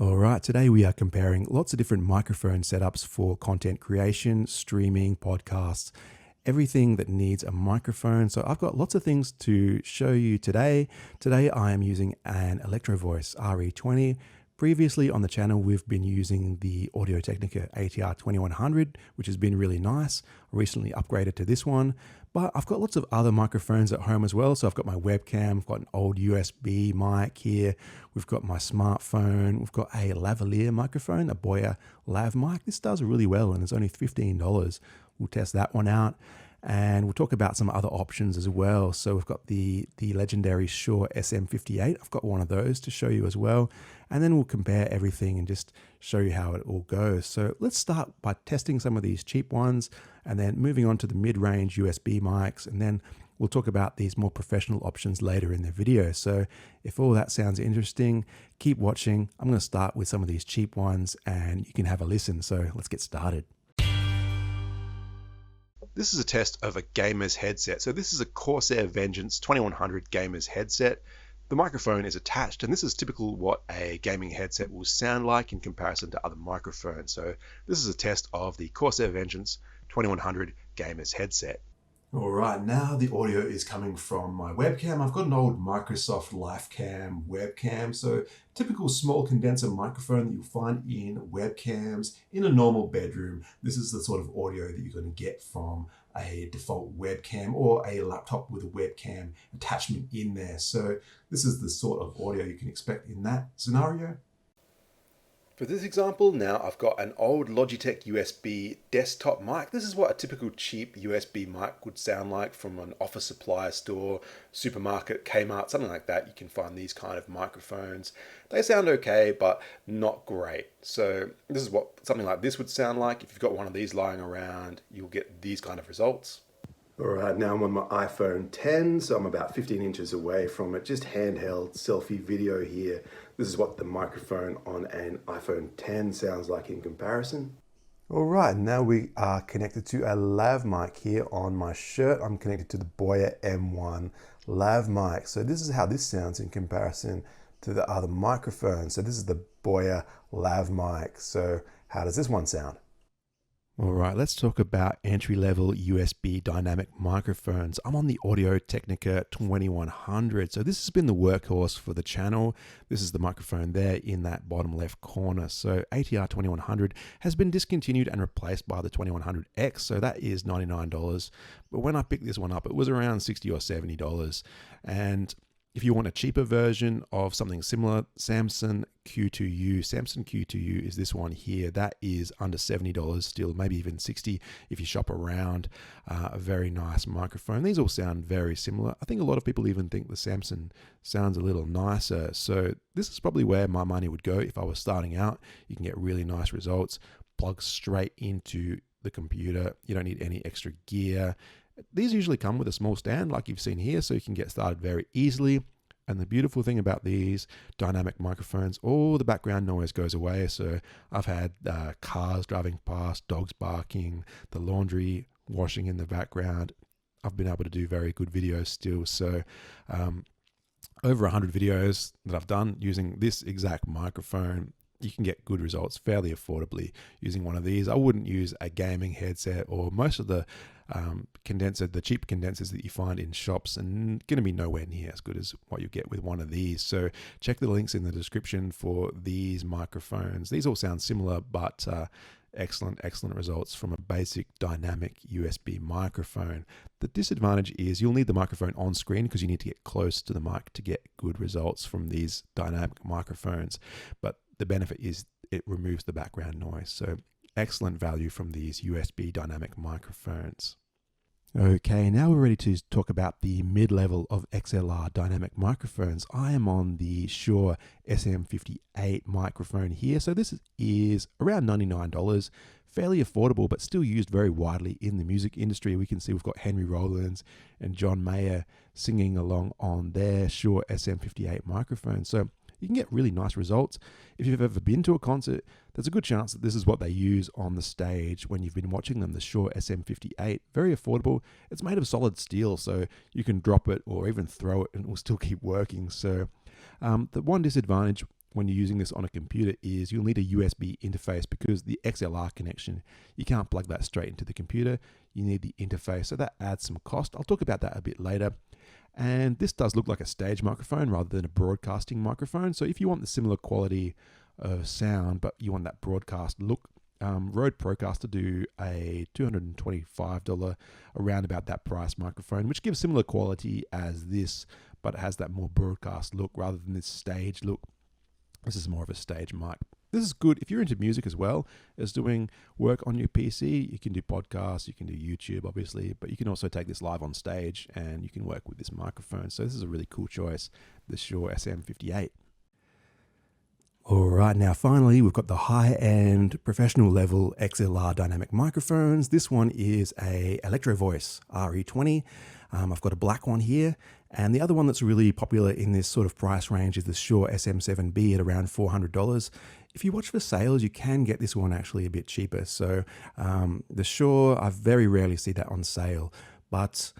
All right, today we are comparing lots of different microphone setups for content creation, streaming, podcasts, everything that needs a microphone. So I've got lots of things to show you today. Today I am using an Electro-Voice RE20. Previously on the channel, we've been using the Audio-Technica ATR 2100, which has been really nice. I recently upgraded to this one, but I've got lots of other microphones at home as well. So I've got my webcam, I've got an old USB mic here. We've got my smartphone. We've got a lavalier microphone, a Boya Lav Mic. This does really well and it's only $15. We'll test that one out. And we'll talk about some other options as well. So we've got the legendary Shure SM58. I've got one of those to show you as well. And then we'll compare everything and just show you how it all goes. So let's start by testing some of these cheap ones and then moving on to the mid-range USB mics. And then we'll talk about these more professional options later in the video. So if all that sounds interesting, keep watching. I'm going to start with some of these cheap ones and you can have a listen. So let's get started. This is a test of a gamer's headset. So this is a Corsair Vengeance 2100 gamer's headset. The microphone is attached, and this is typical what a gaming headset will sound like in comparison to other microphones. So this is a test of the Corsair Vengeance 2100 gamer's headset. All right, now the audio is coming from my webcam. I've got an old Microsoft Lifecam webcam. So typical small condenser microphone that you'll find in webcams in a normal bedroom. This is the sort of audio that you're going to get from a default webcam or a laptop with a webcam attachment in there. So this is the sort of audio you can expect in that scenario. For this example, now I've got an old Logitech USB desktop mic. This is what a typical cheap USB mic would sound like from an office supply store, supermarket, Kmart, something like that. You can find these kind of microphones. They sound okay, but not great. So this is what something like this would sound like. If you've got one of these lying around, you'll get these kind of results. All right, now I'm on my iPhone 10, so I'm about 15 inches away from it, just handheld selfie video here. This is what the microphone on an iPhone 10 sounds like in comparison. All right, now we are connected to a lav mic here on my shirt. I'm connected to the Boya M1 Lav Mic. So this is how this sounds in comparison to the other microphones. So this is the Boya Lav Mic. So how does this one sound? All right, let's talk about entry-level USB dynamic microphones. I'm on the Audio-Technica 2100. So this has been the workhorse for the channel. This is the microphone there in that bottom left corner. So ATR 2100 has been discontinued and replaced by the 2100X. So that is $99. But when I picked this one up, it was around $60 or $70. And if you want a cheaper version of something similar, Samson Q2U is this one here. That is under $70 still, maybe even $60 if you shop around. A very nice microphone. These all sound very similar. I think a lot of people even think the Samson sounds a little nicer. So this is probably where my money would go if I was starting out. You can get really nice results. Plug straight into the computer. You don't need any extra gear. These usually come with a small stand like you've seen here, so you can get started very easily. And the beautiful thing about these dynamic microphones, all the background noise goes away. So I've had cars driving past, dogs barking, the laundry washing in the background. I've been able to do very good videos still. So over 100 videos that I've done using this exact microphone. You can get good results fairly affordably using one of these. I wouldn't use a gaming headset or most of the the cheap condensers that you find in shops, and going to be nowhere near as good as what you get with one of these. So check the links in the description for these microphones. These all sound similar, but excellent results from a basic dynamic USB microphone. The disadvantage is you'll need the microphone on screen because you need to get close to the mic to get good results from these dynamic microphones. But the benefit is it removes the background noise. So excellent value from these USB dynamic microphones. Okay, now we're ready to talk about the mid-level of XLR dynamic microphones. I am on the Shure SM58 microphone here. So this is around $99, fairly affordable, but still used very widely in the music industry. We can see we've got Henry Rollins and John Mayer singing along on their Shure SM58 microphone. So you can get really nice results. If you've ever been to a concert, there's a good chance that this is what they use on the stage when you've been watching them, the Shure SM58. Very affordable. It's made of solid steel, so you can drop it or even throw it and it will still keep working. So the one disadvantage when you're using this on a computer is you'll need a USB interface, because the XLR connection, you can't plug that straight into the computer. You need the interface, so that adds some cost. I'll talk about that a bit later. And this does look like a stage microphone rather than a broadcasting microphone. So if you want the similar quality of sound, but you want that broadcast look, Rode Procaster do a $225, around about that price microphone, which gives similar quality as this, but it has that more broadcast look rather than this stage look. This is more of a stage mic. This is good if you're into music as well as doing work on your PC. You can do podcasts, you can do YouTube, obviously, but you can also take this live on stage and you can work with this microphone. So this is a really cool choice, the Shure SM58. All right, now finally, we've got the high-end professional level XLR dynamic microphones. This one is a Electro-Voice RE20. I've got a black one here, and the other one that's really popular in this sort of price range is the Shure SM7B at around $400. If you watch for sales, you can get this one actually a bit cheaper. So the Shure, I very rarely see that on sale, but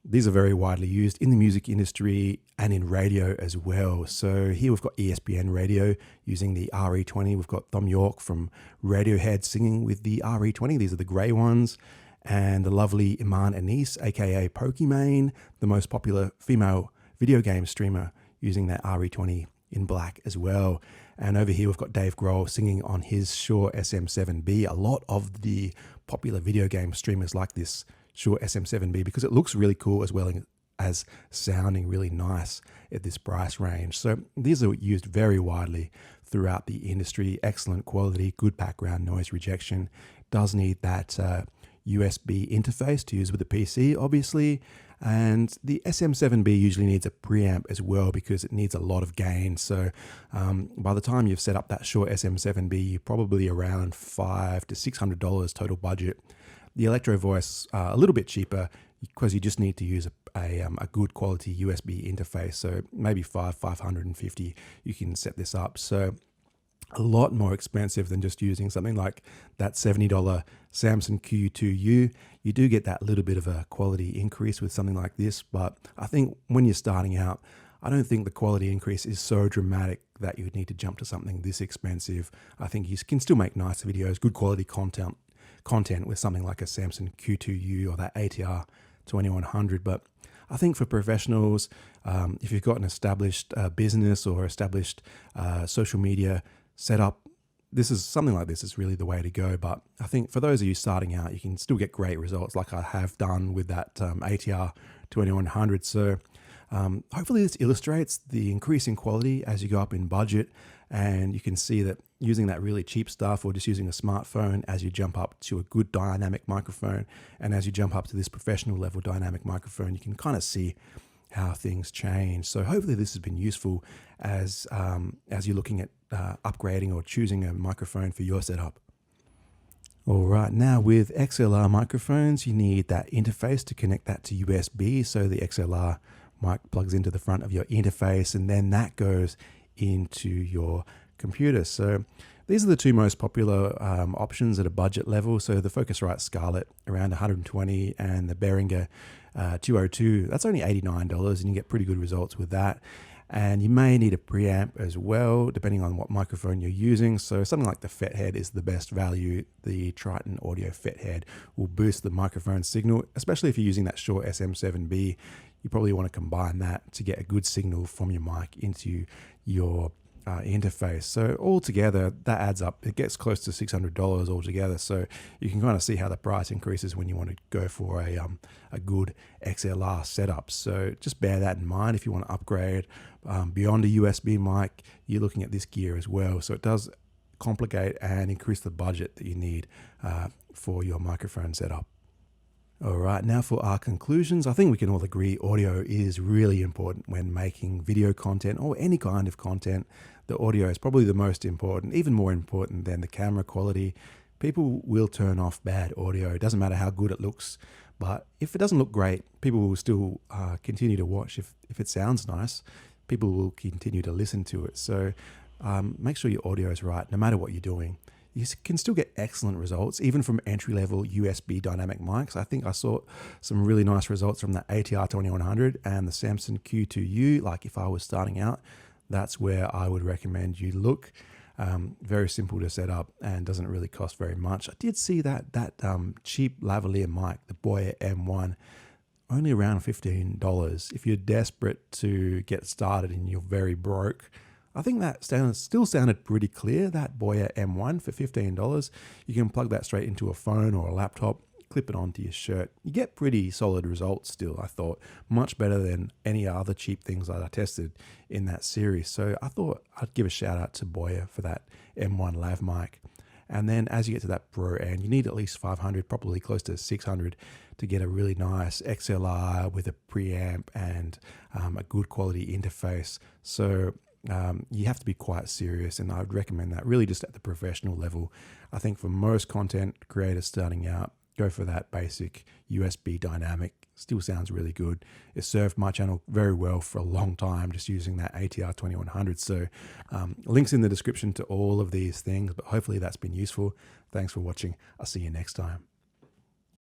these are very widely used in the music industry and in radio as well. So here we've got ESPN radio using the RE20. We've got Thom Yorke from Radiohead singing with the RE20. These are the grey ones. And the lovely Iman Anis, aka Pokimane, the most popular female video game streamer, using that RE20 in black as well. And over here we've got Dave Grohl singing on his Shure SM7B. A lot of the popular video game streamers like this Shure SM7B because it looks really cool as well as sounding really nice at this price range. So these are used very widely throughout the industry. Excellent quality, good background noise rejection. Does need that USB interface to use with the PC, obviously. And the SM7B usually needs a preamp as well because it needs a lot of gain. So by the time you've set up that Shure SM7B, you're probably around $500 to $600 total budget. The Electro-Voice a little bit cheaper because you just need to use a good quality USB interface. So maybe $550 you can set this up. So a lot more expensive than just using something like that $70 Samson Q2U. You do get that little bit of a quality increase with something like this, but I think when you're starting out, I don't think the quality increase is so dramatic that you would need to jump to something this expensive. I think you can still make nice videos, good quality content with something like a Samson Q2U or that ATR 2100, but I think for professionals, if you've got an established business or established social media setup, this is something like this is really the way to go. But I think for those of you starting out, you can still get great results like I have done with that ATR 2100. So hopefully this illustrates the increase in quality as you go up in budget, and you can see that using that really cheap stuff or just using a smartphone as you jump up to a good dynamic microphone, and as you jump up to this professional level dynamic microphone, you can kind of see how things change. So hopefully this has been useful as you're looking at upgrading or choosing a microphone for your setup. All right, now with XLR microphones, you need that interface to connect that to USB. So the XLR mic plugs into the front of your interface, and then that goes into your computer. So these are the two most popular options at a budget level. So the Focusrite Scarlett around $120, and the Behringer 202, that's only $89, and you get pretty good results with that. And you may need a preamp as well, depending on what microphone you're using. So something like the Fethead is the best value. The Triton Audio Fethead will boost the microphone signal, especially if you're using that Shure SM7B. You probably want to combine that to get a good signal from your mic into your interface. So altogether, that adds up. It gets close to $600 altogether. So you can kind of see how the price increases when you want to go for a good XLR setup. So just bear that in mind if you want to upgrade beyond a USB mic. You're looking at this gear as well. So it does complicate and increase the budget that you need for your microphone setup. All right, now for our conclusions. I think we can all agree audio is really important when making video content or any kind of content. The audio is probably the most important, even more important than the camera quality. People will turn off bad audio. It doesn't matter how good it looks, but if it doesn't look great, people will still continue to watch. If it sounds nice, people will continue to listen to it. So make sure your audio is right, no matter what you're doing. You can still get excellent results, even from entry-level USB dynamic mics. I think I saw some really nice results from the ATR 2100 and the Samson Q2U. Like if I was starting out, that's where I would recommend you look. Very simple to set up and doesn't really cost very much. I did see that cheap lavalier mic, the Boya M1, only around $15. If you're desperate to get started and you're very broke, I think that still sounded pretty clear, that Boya M1 for $15. You can plug that straight into a phone or a laptop, clip it onto your shirt. You get pretty solid results still, I thought. Much better than any other cheap things that I tested in that series. So I thought I'd give a shout out to Boya for that M1 Lav Mic. And then as you get to that Pro end, you need at least 500, probably close to 600 to get a really nice XLR with a preamp and a good quality interface. So you have to be quite serious, and I would recommend that really just at the professional level. I think for most content creators starting out, go for that basic USB dynamic. Still sounds really good. It served my channel very well for a long time just using that ATR 2100. So links in the description to all of these things, but hopefully that's been useful. Thanks for watching. I'll see you next time.